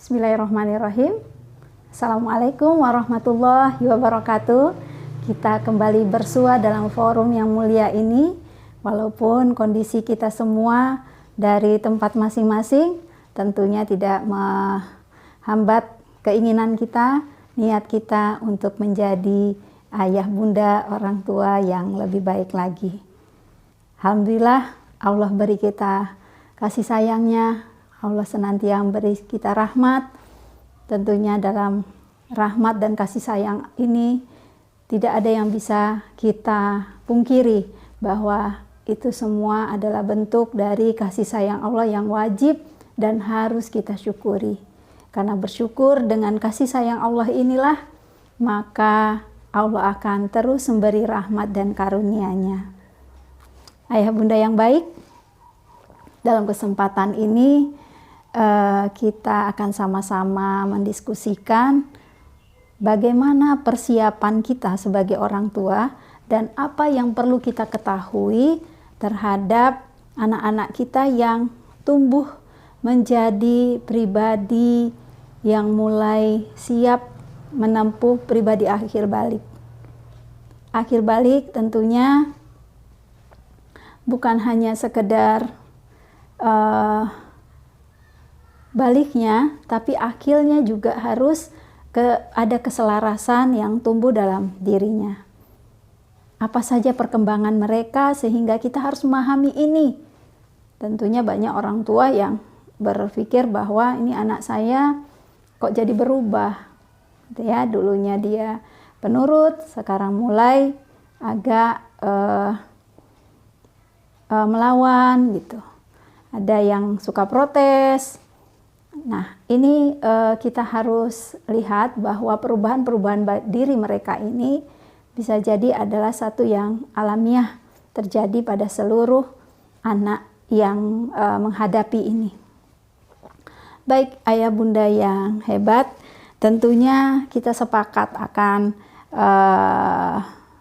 Bismillahirrahmanirrahim. Assalamualaikum warahmatullahi wabarakatuh. Kita kembali bersua dalam forum yang mulia ini. Walaupun kondisi kita semua dari tempat masing-masing tentunya tidak menghambat keinginan kita, niat kita untuk menjadi ayah bunda orang tua yang lebih baik lagi. Alhamdulillah Allah beri kita kasih sayangnya, Allah senantiasa beri kita rahmat. Tentunya dalam rahmat dan kasih sayang ini tidak ada yang bisa kita pungkiri bahwa itu semua adalah bentuk dari kasih sayang Allah yang wajib dan harus kita syukuri. Karena bersyukur dengan kasih sayang Allah inilah, maka Allah akan terus memberi rahmat dan karunia-Nya. Ayah bunda yang baik, dalam kesempatan ini kita akan sama-sama mendiskusikan bagaimana persiapan kita sebagai orang tua dan apa yang perlu kita ketahui terhadap anak-anak kita yang tumbuh menjadi pribadi yang mulai siap menempuh pribadi akhir balik. Akhir balik tentunya bukan hanya sekedar baliknya, tapi akhirnya juga harus ada keselarasan yang tumbuh dalam dirinya. Apa saja perkembangan mereka sehingga kita harus memahami ini. Tentunya banyak orang tua yang berpikir bahwa ini anak saya kok jadi berubah. Gitu ya, dulunya dia penurut, sekarang mulai agak melawan gitu. Ada yang suka protes. Nah, ini kita harus lihat bahwa perubahan-perubahan diri mereka ini bisa jadi adalah satu yang alamiah terjadi pada seluruh anak yang menghadapi ini. Baik ayah bunda yang hebat, tentunya kita sepakat akan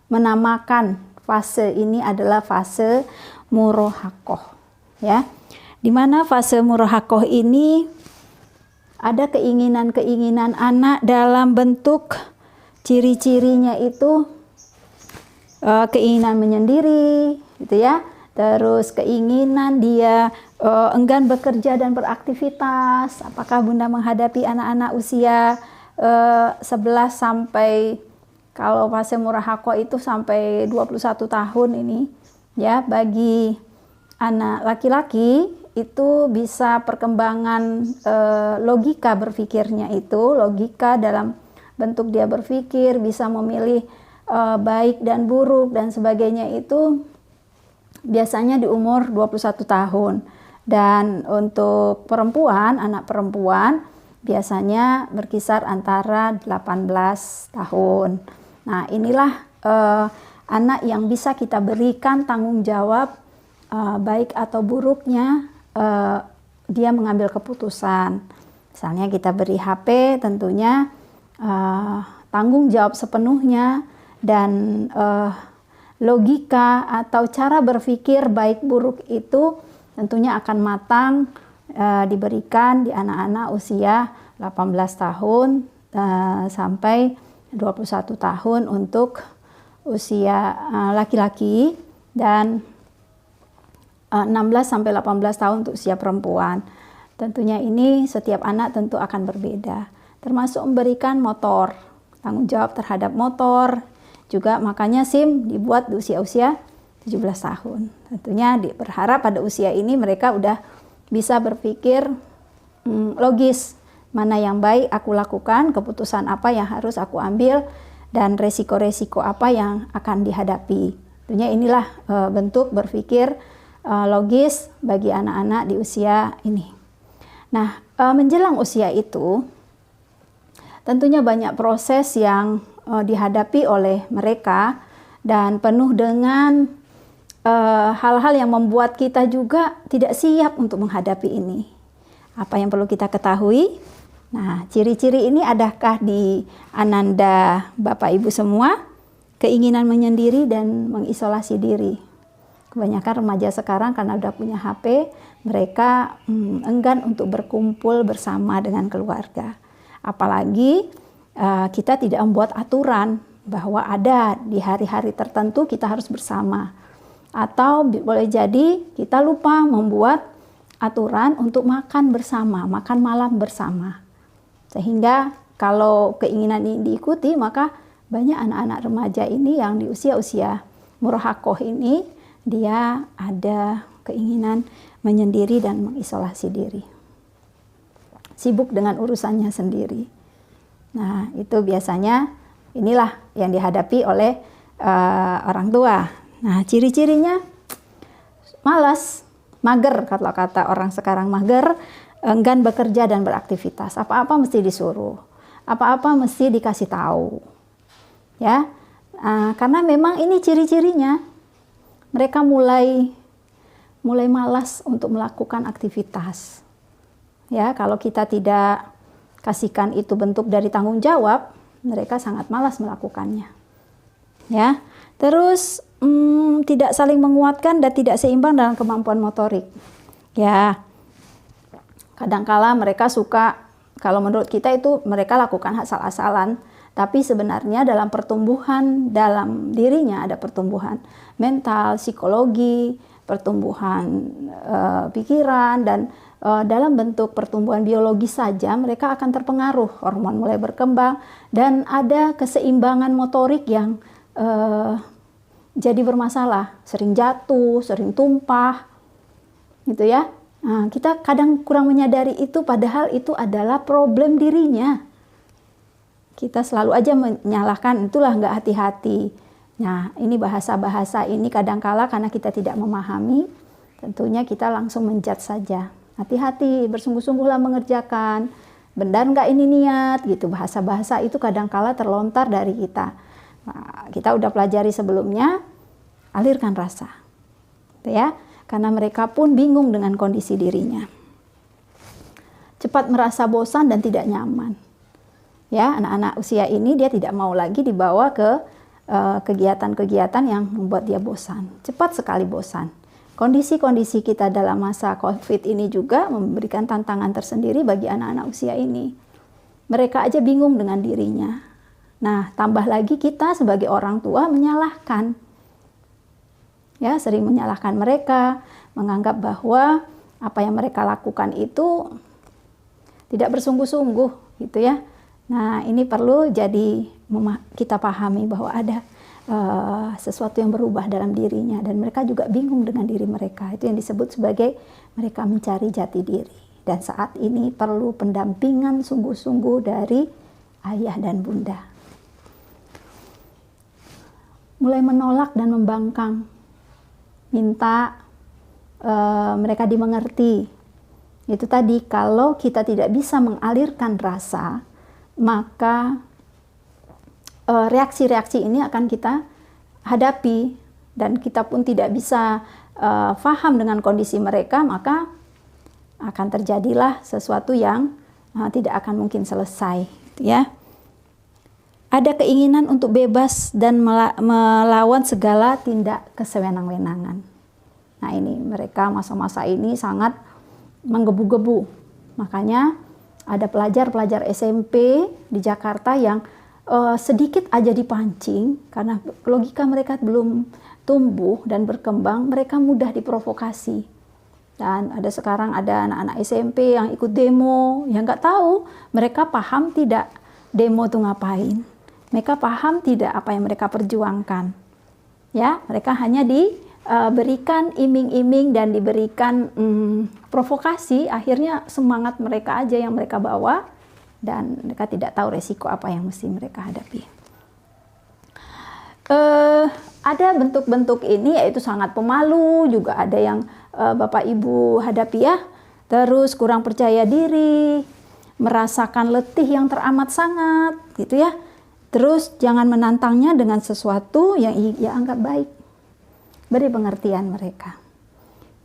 menamakan fase ini adalah fase murahakoh, ya. Di mana fase murahakoh ini ada keinginan-keinginan anak dalam bentuk ciri-cirinya itu keinginan menyendiri, gitu ya. Terus keinginan dia enggan bekerja dan beraktivitas. Apakah bunda menghadapi anak-anak usia 11 sampai kalau fase murahakoh itu sampai 21 tahun ini, ya, bagi anak laki-laki itu bisa perkembangan logika berpikirnya itu, logika dalam bentuk dia berpikir, bisa memilih baik dan buruk dan sebagainya itu biasanya di umur 21 tahun. Dan untuk perempuan, anak perempuan biasanya berkisar antara 18 tahun. Nah, inilah anak yang bisa kita berikan tanggung jawab baik atau buruknya dia mengambil keputusan. Misalnya kita beri HP, tentunya tanggung jawab sepenuhnya dan logika atau cara berpikir baik buruk itu tentunya akan matang diberikan di anak-anak usia 18 tahun sampai 21 tahun untuk usia laki-laki dan 16 sampai 18 tahun untuk usia perempuan. Tentunya ini setiap anak tentu akan berbeda. Termasuk memberikan motor, tanggung jawab terhadap motor. Juga makanya SIM dibuat di usia-usia 17 tahun. Tentunya berharap pada usia ini mereka udah bisa berpikir logis. Mana yang baik aku lakukan, keputusan apa yang harus aku ambil, dan resiko-resiko apa yang akan dihadapi. Tentunya inilah bentuk berpikir logis bagi anak-anak di usia ini. Nah, menjelang usia itu tentunya banyak proses yang dihadapi oleh mereka dan penuh dengan hal-hal yang membuat kita juga tidak siap untuk menghadapi ini. Apa yang perlu kita ketahui? Nah, ciri-ciri ini adakah di ananda Bapak Ibu semua? Keinginan menyendiri dan mengisolasi diri. Kebanyakan remaja sekarang karena udah punya HP, mereka enggan untuk berkumpul bersama dengan keluarga. Apalagi kita tidak membuat aturan bahwa ada di hari-hari tertentu kita harus bersama. Atau boleh jadi kita lupa membuat aturan untuk makan bersama, makan malam bersama. Sehingga kalau keinginan ini diikuti, maka banyak anak-anak remaja ini yang di usia-usia murahakoh ini, dia ada keinginan menyendiri dan mengisolasi diri. Sibuk dengan urusannya sendiri. Nah, itu biasanya inilah yang dihadapi oleh orang tua. Nah, ciri-cirinya malas, mager, kalau kata orang sekarang mager, enggan bekerja dan beraktivitas. Apa-apa mesti disuruh, apa-apa mesti dikasih tahu. Ya, karena memang ini ciri-cirinya. Mereka mulai malas untuk melakukan aktivitas. Ya, kalau kita tidak kasihkan itu bentuk dari tanggung jawab, mereka sangat malas melakukannya. Ya, terus tidak saling menguatkan dan tidak seimbang dalam kemampuan motorik. Ya, kadangkala mereka suka, kalau menurut kita itu mereka lakukan asal-asalan, tapi sebenarnya dalam pertumbuhan dalam dirinya ada pertumbuhan mental, psikologi, pertumbuhan pikiran, dan dalam bentuk pertumbuhan biologis saja mereka akan terpengaruh, hormon mulai berkembang dan ada keseimbangan motorik yang jadi bermasalah, sering jatuh, sering tumpah, gitu ya. Nah, kita kadang kurang menyadari itu, padahal itu adalah problem dirinya. Kita selalu aja menyalahkan, itulah nggak hati-hati. Nah, ini bahasa-bahasa ini kadangkala karena kita tidak memahami, tentunya kita langsung menjudge saja. Hati-hati, bersungguh-sungguhlah mengerjakan, benar nggak ini niat, gitu. Bahasa-bahasa itu kadangkala terlontar dari kita. Nah, kita udah pelajari sebelumnya, alirkan rasa, gitu ya, karena mereka pun bingung dengan kondisi dirinya. Cepat merasa bosan dan tidak nyaman. Ya, anak-anak usia ini dia tidak mau lagi dibawa ke kegiatan-kegiatan yang membuat dia bosan. Cepat sekali bosan. Kondisi-kondisi kita dalam masa COVID ini juga memberikan tantangan tersendiri bagi anak-anak usia ini. Mereka aja bingung dengan dirinya. Nah, tambah lagi kita sebagai orang tua menyalahkan. Ya, sering menyalahkan mereka, menganggap bahwa apa yang mereka lakukan itu tidak bersungguh-sungguh, gitu ya. Nah, ini perlu jadi kita pahami bahwa ada sesuatu yang berubah dalam dirinya dan mereka juga bingung dengan diri mereka. Itu yang disebut sebagai mereka mencari jati diri. Dan saat ini perlu pendampingan sungguh-sungguh dari ayah dan bunda. Mulai menolak dan membangkang, minta mereka dimengerti. Itu tadi, kalau kita tidak bisa mengalirkan rasa, maka reaksi-reaksi ini akan kita hadapi dan kita pun tidak bisa paham dengan kondisi mereka, maka akan terjadilah sesuatu yang tidak akan mungkin selesai, ya. Ada keinginan untuk bebas dan melawan segala tindak kesewenang-wenangan. Nah, ini mereka masa-masa ini sangat menggebu-gebu. Makanya ada pelajar-pelajar SMP di Jakarta yang sedikit aja dipancing, karena logika mereka belum tumbuh dan berkembang, mereka mudah diprovokasi. Dan sekarang ada anak-anak SMP yang ikut demo, yang nggak tahu mereka paham tidak demo itu ngapain. Mereka paham tidak apa yang mereka perjuangkan. Ya, mereka hanya diberikan iming-iming dan diberikan provokasi, akhirnya semangat mereka aja yang mereka bawa dan mereka tidak tahu resiko apa yang mesti mereka hadapi. Ada bentuk-bentuk ini yaitu sangat pemalu, juga ada yang Bapak Ibu hadapi ya. Terus kurang percaya diri, merasakan letih yang teramat sangat, gitu ya. Terus jangan menantangnya dengan sesuatu yang ia anggap baik. Beri pengertian mereka.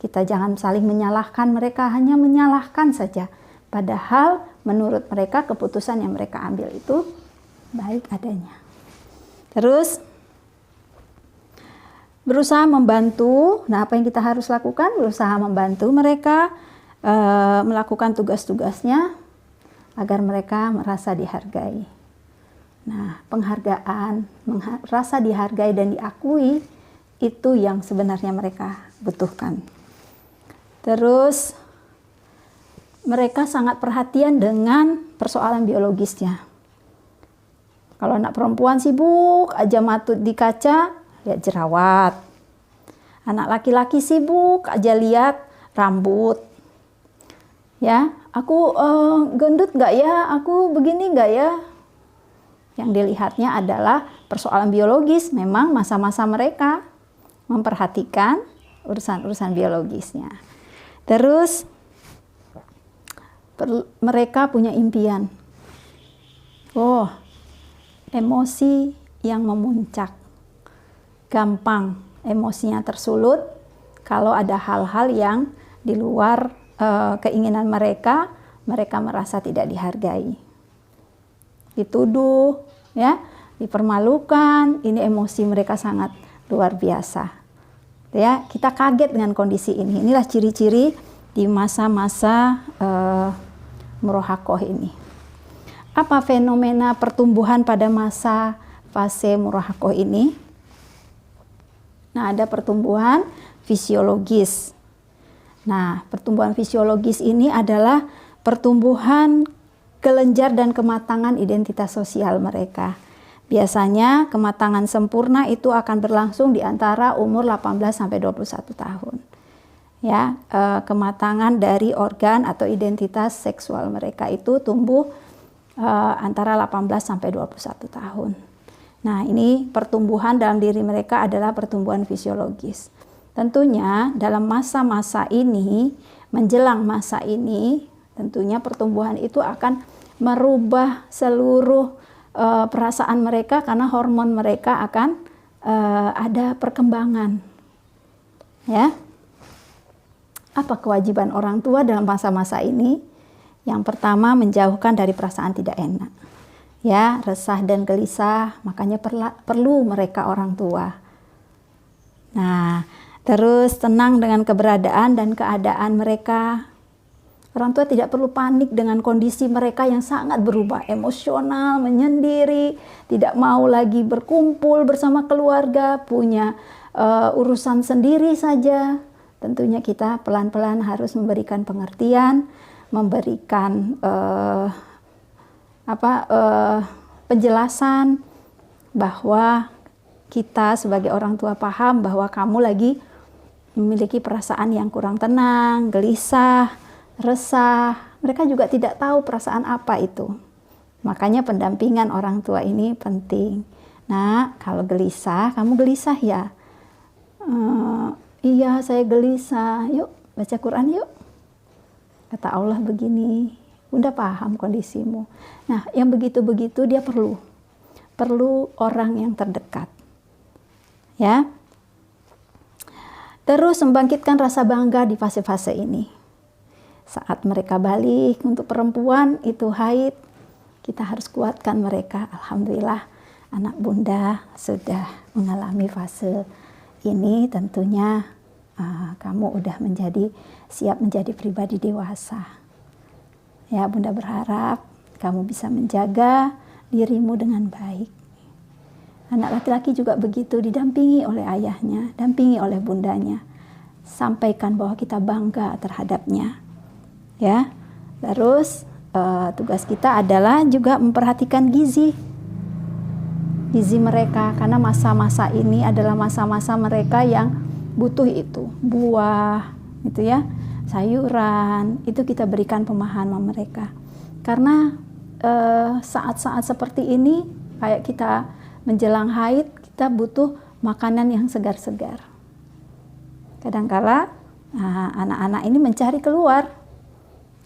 Kita jangan saling menyalahkan mereka, hanya menyalahkan saja. Padahal menurut mereka keputusan yang mereka ambil itu baik adanya. Terus berusaha membantu. Nah, apa yang kita harus lakukan? Berusaha membantu mereka melakukan tugas-tugasnya agar mereka merasa dihargai. Nah, penghargaan, rasa dihargai dan diakui itu yang sebenarnya mereka butuhkan. Terus mereka sangat perhatian dengan persoalan biologisnya. Kalau anak perempuan sibuk aja matut di kaca, lihat jerawat. Anak laki-laki sibuk aja lihat rambut. Ya, aku gendut nggak ya? Aku begini nggak ya? Yang dilihatnya adalah persoalan biologis. Memang masa-masa mereka memperhatikan urusan-urusan biologisnya. Terus mereka punya impian. Oh, emosi yang memuncak. Gampang emosinya tersulut kalau ada hal-hal yang di luar keinginan mereka merasa tidak dihargai. Dituduh, ya, dipermalukan, ini emosi mereka sangat luar biasa. Ya, kita kaget dengan kondisi ini. Inilah ciri-ciri di masa-masa murahakoh ini. Apa fenomena pertumbuhan pada masa fase murahakoh ini? Nah, ada pertumbuhan fisiologis. Nah, pertumbuhan fisiologis ini adalah pertumbuhan kelenjar dan kematangan identitas sosial mereka. Biasanya kematangan sempurna itu akan berlangsung di antara umur 18 sampai 21 tahun. Ya, kematangan dari organ atau identitas seksual mereka itu tumbuh antara 18 sampai 21 tahun. Nah, ini pertumbuhan dalam diri mereka adalah pertumbuhan fisiologis. Tentunya dalam masa-masa ini, menjelang masa ini, tentunya pertumbuhan itu akan merubah seluruh perasaan mereka karena hormon mereka akan ada perkembangan. Ya. Apa kewajiban orang tua dalam masa-masa ini? Yang pertama, menjauhkan dari perasaan tidak enak. Ya, resah dan gelisah, makanya perlu mereka orang tua. Nah, terus tenang dengan keberadaan dan keadaan mereka. Orang tua tidak perlu panik dengan kondisi mereka yang sangat berubah, emosional, menyendiri, tidak mau lagi berkumpul bersama keluarga, punya urusan sendiri saja. Tentunya kita pelan-pelan harus memberikan pengertian, memberikan penjelasan bahwa kita sebagai orang tua paham bahwa kamu lagi memiliki perasaan yang kurang tenang, gelisah, resah. Mereka juga tidak tahu perasaan apa itu. Makanya pendampingan orang tua ini penting. Nah, kalau gelisah, kamu gelisah ya? Iya, saya gelisah. Yuk, baca Quran yuk. Kata Allah begini, udah paham kondisimu. Nah, yang begitu-begitu dia perlu orang yang terdekat. Ya. Terus membangkitkan rasa bangga di fase-fase ini. Saat mereka balik untuk perempuan itu haid, kita harus kuatkan mereka. Alhamdulillah anak bunda sudah mengalami fase ini, tentunya kamu udah siap menjadi pribadi dewasa. Ya, bunda berharap kamu bisa menjaga dirimu dengan baik. Anak laki-laki juga begitu, didampingi oleh ayahnya, dampingi oleh bundanya. Sampaikan bahwa kita bangga terhadapnya. Ya, terus tugas kita adalah juga memperhatikan gizi mereka, karena masa-masa ini adalah masa-masa mereka yang butuh itu, buah, itu ya, sayuran, itu kita berikan pemahaman mereka. Karena saat-saat seperti ini, kayak kita menjelang haid, kita butuh makanan yang segar-segar. Kadangkala anak-anak ini mencari keluar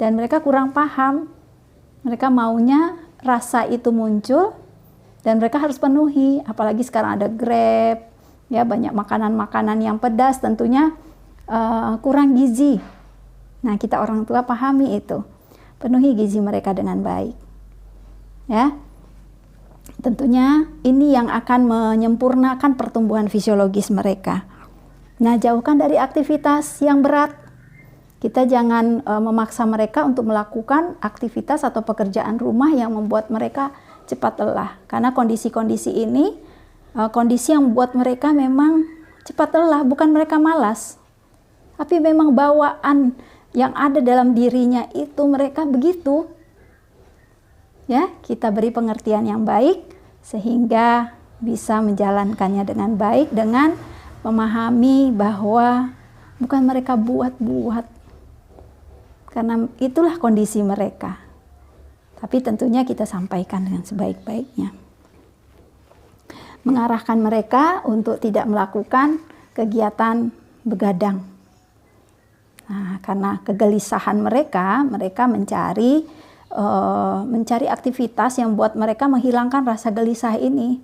dan mereka kurang paham. Mereka maunya rasa itu muncul dan mereka harus penuhi. Apalagi sekarang ada Grab, ya, banyak makanan-makanan yang pedas, tentunya kurang gizi. Nah, kita orang tua pahami itu, penuhi gizi mereka dengan baik. Ya, tentunya ini yang akan menyempurnakan pertumbuhan fisiologis mereka. Nah, jauhkan dari aktivitas yang berat. Kita jangan memaksa mereka untuk melakukan aktivitas atau pekerjaan rumah yang membuat mereka cepat lelah. Karena kondisi-kondisi ini, kondisi yang membuat mereka memang cepat lelah, bukan mereka malas. Tapi memang bawaan yang ada dalam dirinya itu mereka begitu. Ya, kita beri pengertian yang baik sehingga bisa menjalankannya dengan baik, dengan memahami bahwa bukan mereka buat-buat. Karena itulah kondisi mereka. Tapi tentunya kita sampaikan dengan sebaik-baiknya. Mengarahkan mereka untuk tidak melakukan kegiatan begadang. Nah, karena kegelisahan mereka mencari aktivitas yang buat mereka menghilangkan rasa gelisah ini.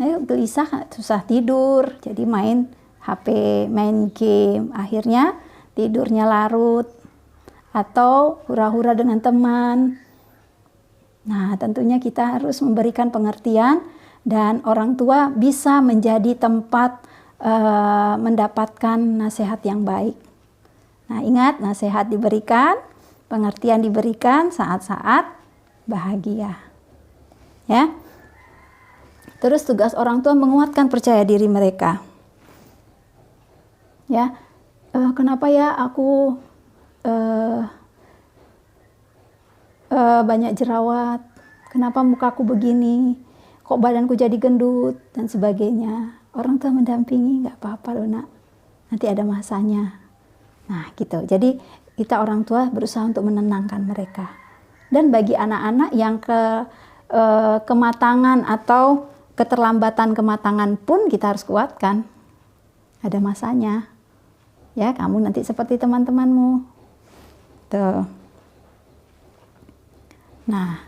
Nah, gelisah, susah tidur, jadi main HP, main game, akhirnya tidurnya larut. Atau hura-hura dengan teman. Nah, tentunya kita harus memberikan pengertian dan orang tua bisa menjadi tempat mendapatkan nasihat yang baik. Nah, ingat, nasihat diberikan, pengertian diberikan saat-saat bahagia. Ya. Terus tugas orang tua menguatkan percaya diri mereka. Ya, kenapa ya aku banyak jerawat, kenapa mukaku begini, kok badanku jadi gendut, dan sebagainya. Orang tua mendampingi, nggak apa-apa loh nak, nanti ada masanya. Nah gitu, jadi kita orang tua berusaha untuk menenangkan mereka. Dan bagi anak-anak yang kematangan atau keterlambatan kematangan pun kita harus kuatkan, ada masanya. Ya, kamu nanti seperti teman-temanmu. Tuh. Nah,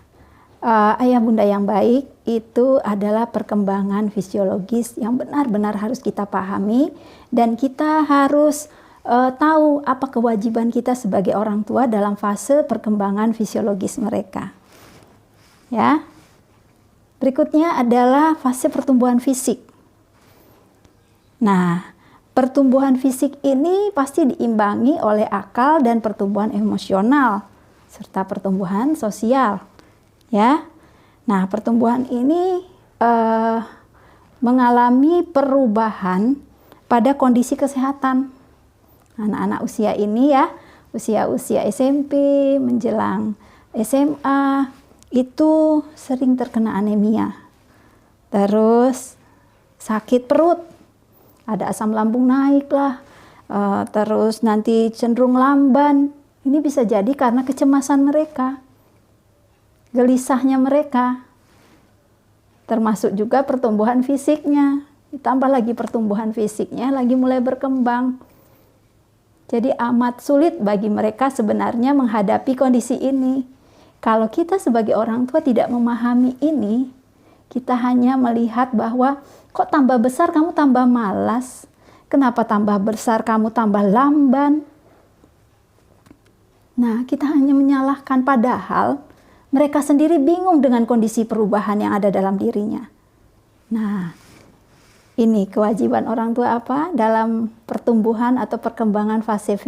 ayah bunda yang baik itu adalah perkembangan fisiologis yang benar-benar harus kita pahami, dan kita harus tahu apa kewajiban kita sebagai orang tua dalam fase perkembangan fisiologis mereka. Ya. Berikutnya adalah fase pertumbuhan fisik. Nah, pertumbuhan fisik ini pasti diimbangi oleh akal dan pertumbuhan emosional serta pertumbuhan sosial, ya. Nah, pertumbuhan ini mengalami perubahan pada kondisi kesehatan anak-anak usia ini, ya, usia SMP menjelang SMA itu sering terkena anemia, terus sakit perut, ada asam lambung naik lah, terus nanti cenderung lamban. Ini bisa jadi karena kecemasan mereka, gelisahnya mereka, termasuk juga pertumbuhan fisiknya. Ditambah lagi pertumbuhan fisiknya lagi mulai berkembang. Jadi amat sulit bagi mereka sebenarnya menghadapi kondisi ini. Kalau kita sebagai orang tua tidak memahami ini, kita hanya melihat bahwa kok tambah besar kamu tambah malas, kenapa tambah besar kamu tambah lamban. Nah, kita hanya menyalahkan, padahal mereka sendiri bingung dengan kondisi perubahan yang ada dalam dirinya. Nah, ini kewajiban orang tua apa dalam pertumbuhan atau perkembangan fase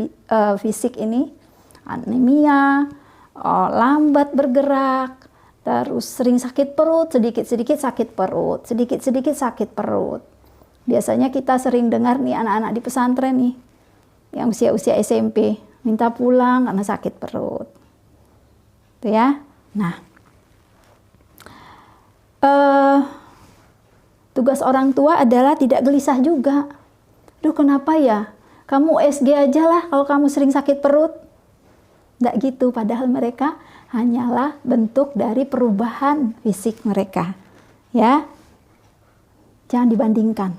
fisik ini? Anemia, lambat bergerak, terus sering sakit perut, sedikit-sedikit sakit perut, sedikit-sedikit sakit perut. Biasanya kita sering dengar nih anak-anak di pesantren nih, yang usia-usia SMP, minta pulang karena sakit perut. Itu ya. Nah, tugas orang tua adalah tidak gelisah juga. Duh, kenapa ya? Kamu USG aja lah kalau kamu sering sakit perut. Nggak gitu, padahal mereka hanyalah bentuk dari perubahan fisik mereka. Ya, jangan dibandingkan.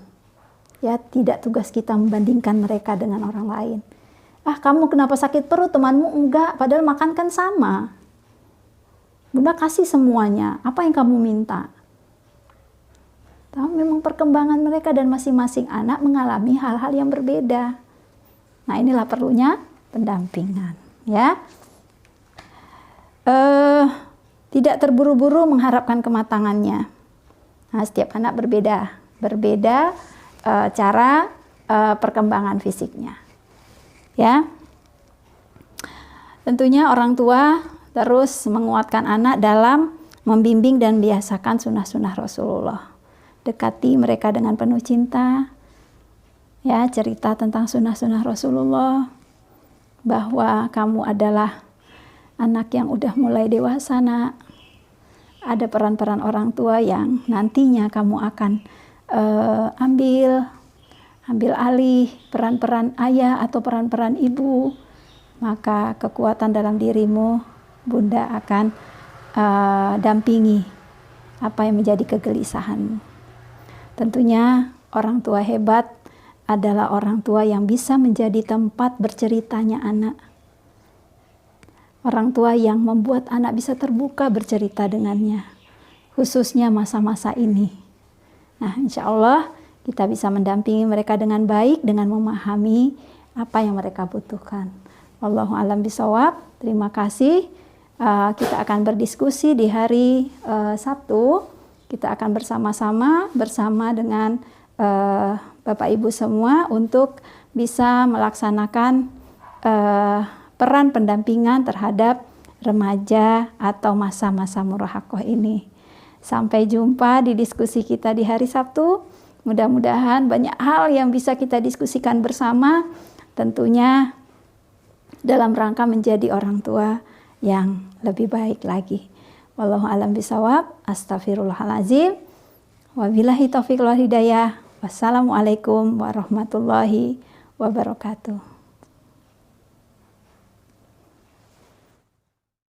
Ya, tidak tugas kita membandingkan mereka dengan orang lain. Ah, kamu kenapa sakit perut, temanmu enggak, padahal makan kan sama. Bunda kasih semuanya, apa yang kamu minta? Tahu, memang perkembangan mereka dan masing-masing anak mengalami hal-hal yang berbeda. Nah, inilah perlunya pendampingan, ya. Tidak terburu-buru mengharapkan kematangannya. Nah, setiap anak berbeda cara perkembangan fisiknya. Ya. Tentunya orang tua terus menguatkan anak dalam membimbing dan biasakan sunnah-sunnah Rasulullah. Dekati mereka dengan penuh cinta. Ya, cerita tentang sunnah-sunnah Rasulullah, bahwa kamu adalah anak yang udah mulai dewasa, nak. Ada peran-peran orang tua yang nantinya kamu akan ambil alih peran-peran ayah atau peran-peran ibu. Maka kekuatan dalam dirimu, Bunda akan dampingi apa yang menjadi kegelisahanmu. Tentunya orang tua hebat adalah orang tua yang bisa menjadi tempat berceritanya anak. Orang tua yang membuat anak bisa terbuka bercerita dengannya, khususnya masa-masa ini. Nah, insya Allah kita bisa mendampingi mereka dengan baik, dengan memahami apa yang mereka butuhkan. Wallahu a'lam bishawab. Terima kasih. Kita akan berdiskusi di hari Sabtu. Kita akan bersama dengan Bapak Ibu semua untuk bisa melaksanakan peran pendampingan terhadap remaja atau masa-masa murahaqah ini. Sampai jumpa di diskusi kita di hari Sabtu. Mudah-mudahan banyak hal yang bisa kita diskusikan bersama, tentunya dalam rangka menjadi orang tua yang lebih baik lagi. Wallahu a'lam bishawab. Astaghfirullahalazim. Wabillahi taufiq wal hidayah. Wassalamualaikum warahmatullahi wabarakatuh.